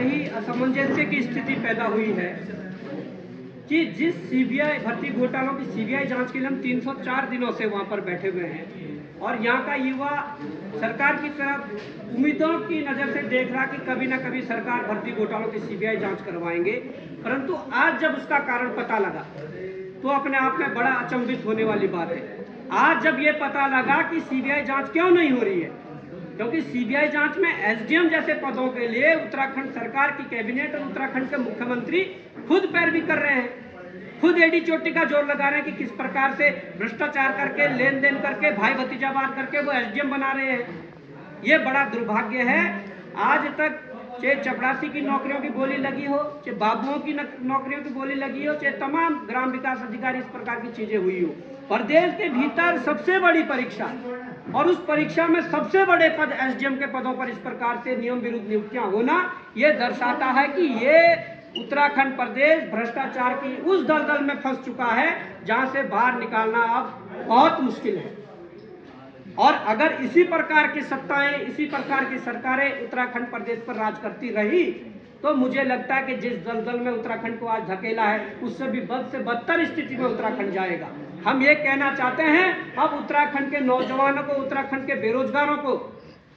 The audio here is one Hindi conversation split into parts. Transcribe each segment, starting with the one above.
यही असमंजस्य की स्थिति पैदा हुई है कि जिस सीबीआई भर्ती घोटालों की सीबीआई जांच के लिए हम 304 दिनों से वहां पर बैठे हुए हैं और यहाँ का युवा सरकार की तरफ उम्मीदों की नज़र से देख रहा कि कभी ना कभी सरकार भर्ती घोटालों की सीबीआई जांच करवाएंगे, परंतु आज जब उसका कारण पता लगा तो अपने आप में बड़ा अचंभित होने वाली बात है। आज जब ये पता लगा कि सीबीआई जांच क्यों नहीं हो रही है, क्योंकि सीबीआई जांच में एसडीएम जैसे पदों के लिए उत्तराखंड सरकार की कैबिनेट और उत्तराखंड के मुख्यमंत्री खुद पैरवी कर रहे हैं, खुद एडी चोटी का जोर लगा रहे हैं कि किस प्रकार से भ्रष्टाचार करके, लेन देन करके, भाई भतीजावाद करके वो एसडीएम बना रहे हैं। ये बड़ा दुर्भाग्य है। आज तक चाहे चपरासी की नौकरियों की बोली लगी हो, चाहे बाबुओं की नौकरियों की बोली लगी हो, चाहे तमाम ग्राम विकास अधिकारी, इस प्रकार की चीजें हुई हो, प्रदेश के भीतर सबसे बड़ी परीक्षा और उस परीक्षा में सबसे बड़े पद एसडीएम के पदों पर इस प्रकार से नियम विरुद्ध नियुक्तियां होना, ये दर्शाता है कि ये उत्तराखंड प्रदेश भ्रष्टाचार की उस दलदल में फंस चुका है जहां से बाहर निकालना अब बहुत मुश्किल है। और अगर इसी प्रकार की सत्ताएं, इसी प्रकार की सरकारें उत्तराखंड प्रदेश पर राज करती रही तो मुझे लगता है कि जिस दलदल में उत्तराखंड को आज धकेला है उससे भी बद से बदतर स्थिति में उत्तराखंड जाएगा। हम ये कहना चाहते हैं, अब उत्तराखंड के नौजवानों को, उत्तराखंड के बेरोजगारों को,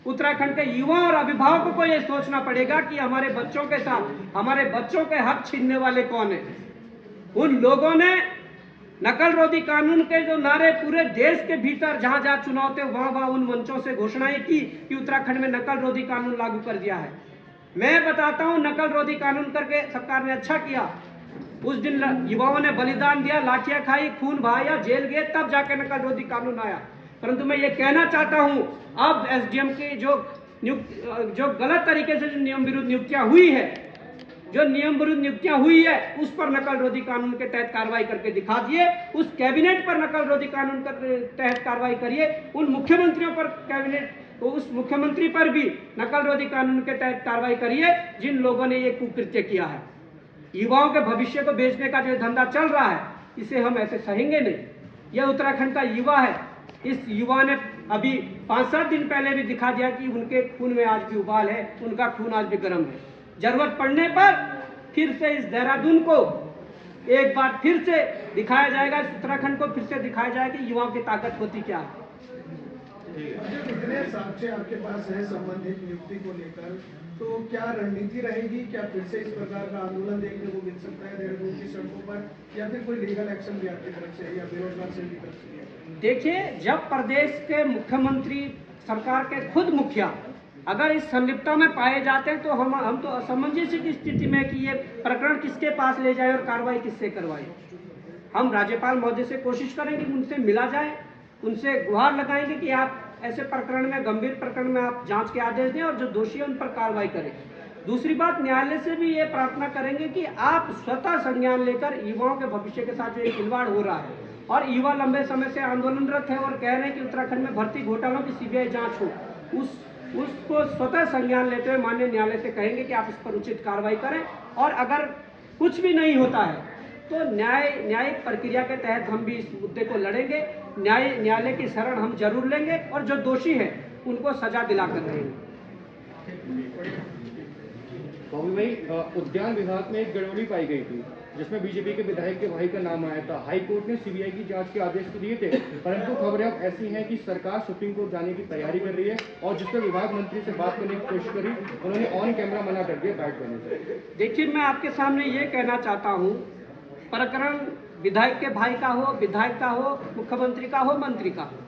उत्तराखंड के युवा और अभिभावकों को यह सोचना पड़ेगा कि हमारे बच्चों के साथ हमारे बच्चों के हक छीनने वाले कौन है। उन लोगों ने नकल रोधी कानून के जो नारे पूरे देश के भीतर जहां जहां चुनाव थे वहां उन मंचों से घोषणाएं की कि उत्तराखंड में नकल रोधी कानून लागू कर दिया है। मैं बताता हूं, नकल रोधी कानून करके सरकार ने अच्छा किया। उस दिन युवाओं ने बलिदान दिया, लाठियां खाई, खून बहाया, जेल गए, तब जाके नकल रोधी कानून आया। परंतु मैं ये कहना चाहता हूं, अब एसडीएम की जो गलत तरीके से जो नियम विरुद्ध नियुक्तियां हुई है, उस पर नकल रोधी कानून के तहत कार्रवाई करके दिखा दिए। उस कैबिनेट पर नकल रोधी कानून के तहत कार्रवाई करिए। उन मुख्यमंत्रियों पर कैबिनेट, तो उस मुख्यमंत्री पर भी नकल रोधी कानून के तहत कार्रवाई करिए जिन लोगों ने ये कुकृत्य किया है। युवाओं के भविष्य को बेचने का जो धंधा चल रहा है, इसे हम ऐसे सहेंगे नहीं। यह उत्तराखंड का युवा है। इस युवा ने अभी 5-7 दिन पहले भी दिखा दिया कि उनके खून में आज भी उबाल है, उनका खून आज भी गर्म है। जरूरत पड़ने पर फिर से इस देहरादून को एक बार फिर से दिखाया जाएगा, इस उत्तराखंड को फिर से दिखाया जाएगा कि युवाओं की ताकत होती क्या है। कितने साक्ष्य आपके पास है संबंधित नियुक्ति को लेकर, तो क्या रणनीति रहेगी? क्या फिर से इस प्रकार का आंदोलन देखने को मिल सकता है देहरादून की सड़कों पर, या फिर कोई लीगल एक्शन भी आपकी तरफ से या बेरोजगार सेल की तरफ से? देखिए, जब प्रदेश के मुख्यमंत्री, सरकार के खुद मुखिया अगर इस संलिप्तता में पाए जाते हैं तो हम तो असमंजस्य की स्थिति में कि ये प्रकरण किसके पास ले जाए और कार्रवाई किससे करवाए। हम राज्यपाल महोदय से कोशिश करेंगे कि उनसे मिला जाए, उनसे गुहार लगाएंगे कि आप ऐसे प्रकरण में, गंभीर प्रकरण में आप जांच के आदेश दें और जो दोषी है उन पर कार्रवाई करें। दूसरी बात, न्यायालय से भी ये प्रार्थना करेंगे कि आप स्वतः संज्ञान लेकर युवाओं के भविष्य के साथ जो एक खिलवाड़ हो रहा है और युवा लंबे समय से आंदोलनरत है और कह रहे हैं कि उत्तराखंड में भर्ती घोटालों की सीबीआई जांच हो, उसको स्वतः संज्ञान लेते हुए माननीय न्यायालय से कहेंगे कि आप इस पर उचित कार्रवाई करें। और अगर कुछ भी नहीं होता है तो न्यायिक प्रक्रिया के तहत हम भी इस मुद्दे को लड़ेंगे। न्यायालय की शरण हम जरूर लेंगे और जो दोषी है उनको सजा दिलाकर रहेंगे। उद्यान विभाग में एक गड़बड़ी पाई गई थी जिसमें बीजेपी के विधायक के भाई का नाम आया था। हाई कोर्ट ने सीबीआई की जांच के आदेश तो दिए थे, परंतु खबरें अब ऐसी हैं कि सरकार सुप्रीम कोर्ट जाने की तैयारी कर रही है और जिस पर विभाग मंत्री से बात करने की कोशिश करी, उन्होंने ऑन कैमरा मना कर दिया बैठ करने से। देखिए, मैं आपके सामने ये कहना चाहता हूँ, प्रकरण विधायक के भाई का हो, विधायक का हो, मुख्यमंत्री का हो, मंत्री का हो,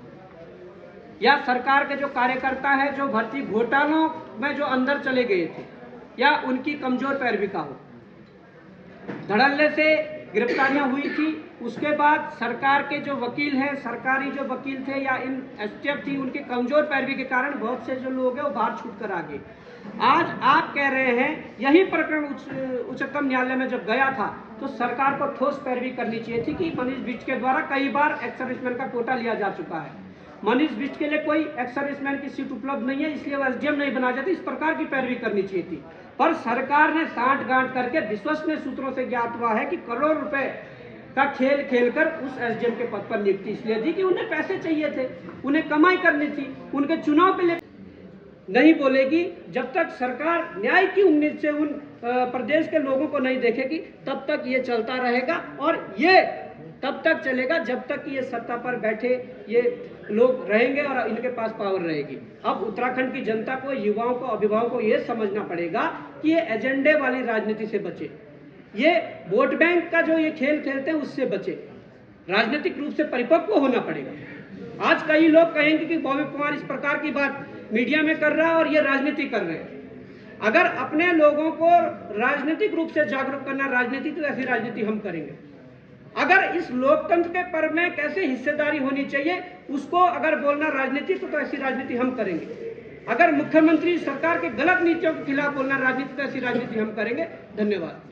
या सरकार के जो कार्यकर्ता है जो भर्ती घोटालों में जो अंदर चले गए थे, या उनकी कमजोर पैरवी का हो, धड़ल्ले से गिरफ्तारियां हुई थी। उसके बाद सरकार के जो वकील हैं, सरकारी जो वकील थे या इन एसटीएफ थी, उनकी कमजोर पैरवी के कारण बहुत से जो लोग हैं वो बाहर छूट कर आ गए। आज आप कह रहे हैं यही प्रकरण उच्चतम न्यायालय में जब गया था तो सरकार को ठोस पैरवी करनी चाहिए थी कि मनीष बिष्ट के द्वारा कई बार एक्स सर्विसमैन का कोटा लिया जा चुका है। मनीष बिष्ट के लिए कोई एक्स सर्विसमैन की सीट उपलब्ध नहीं है, इसलिए वो एसडीएम नहीं बना जाती। इस प्रकार की पैरवी करनी चाहिए थी, पर सरकार ने साठ गांठ करके विश्वसनीय सूत्रों से ज्ञात हुआ है कि करोड़ रुपए का खेल खेलकर उस एसडीएम के पद पर नियुक्ति इसलिए दी कि उन्हें पैसे चाहिए थे, उन्हें कमाई करनी थी, उनके चुनाव के लिए। नहीं बोलेगी, जब तक सरकार न्याय की उम्मीद से उन प्रदेश के लोगों को नहीं देखेगी, तब तक ये चलता रहेगा। और ये तब तक चलेगा जब तक ये सत्ता पर बैठे ये लोग रहेंगे और इनके पास पावर रहेगी। अब उत्तराखंड की जनता को, युवाओं को, अभिभावकों को ये समझना पड़ेगा कि ये एजेंडे वाली राजनीति से बचे, ये वोट बैंक का जो ये खेल खेलते हैं उससे बचे, राजनीतिक रूप से परिपक्व होना पड़ेगा। आज कई लोग कहेंगे कि बॉबी कुमार इस प्रकार की बात मीडिया में कर रहा है और ये राजनीति कर रहे हैं। अगर अपने लोगों को राजनीतिक रूप से जागरूक करना राजनीति, तो ऐसी राजनीति हम करेंगे। अगर इस लोकतंत्र के पर्व में कैसे हिस्सेदारी होनी चाहिए उसको अगर बोलना राजनीति, तो ऐसी राजनीति हम करेंगे। अगर मुख्यमंत्री सरकार के गलत नीतियों के खिलाफ बोलना राजनीति, तो ऐसी राजनीति हम करेंगे। धन्यवाद।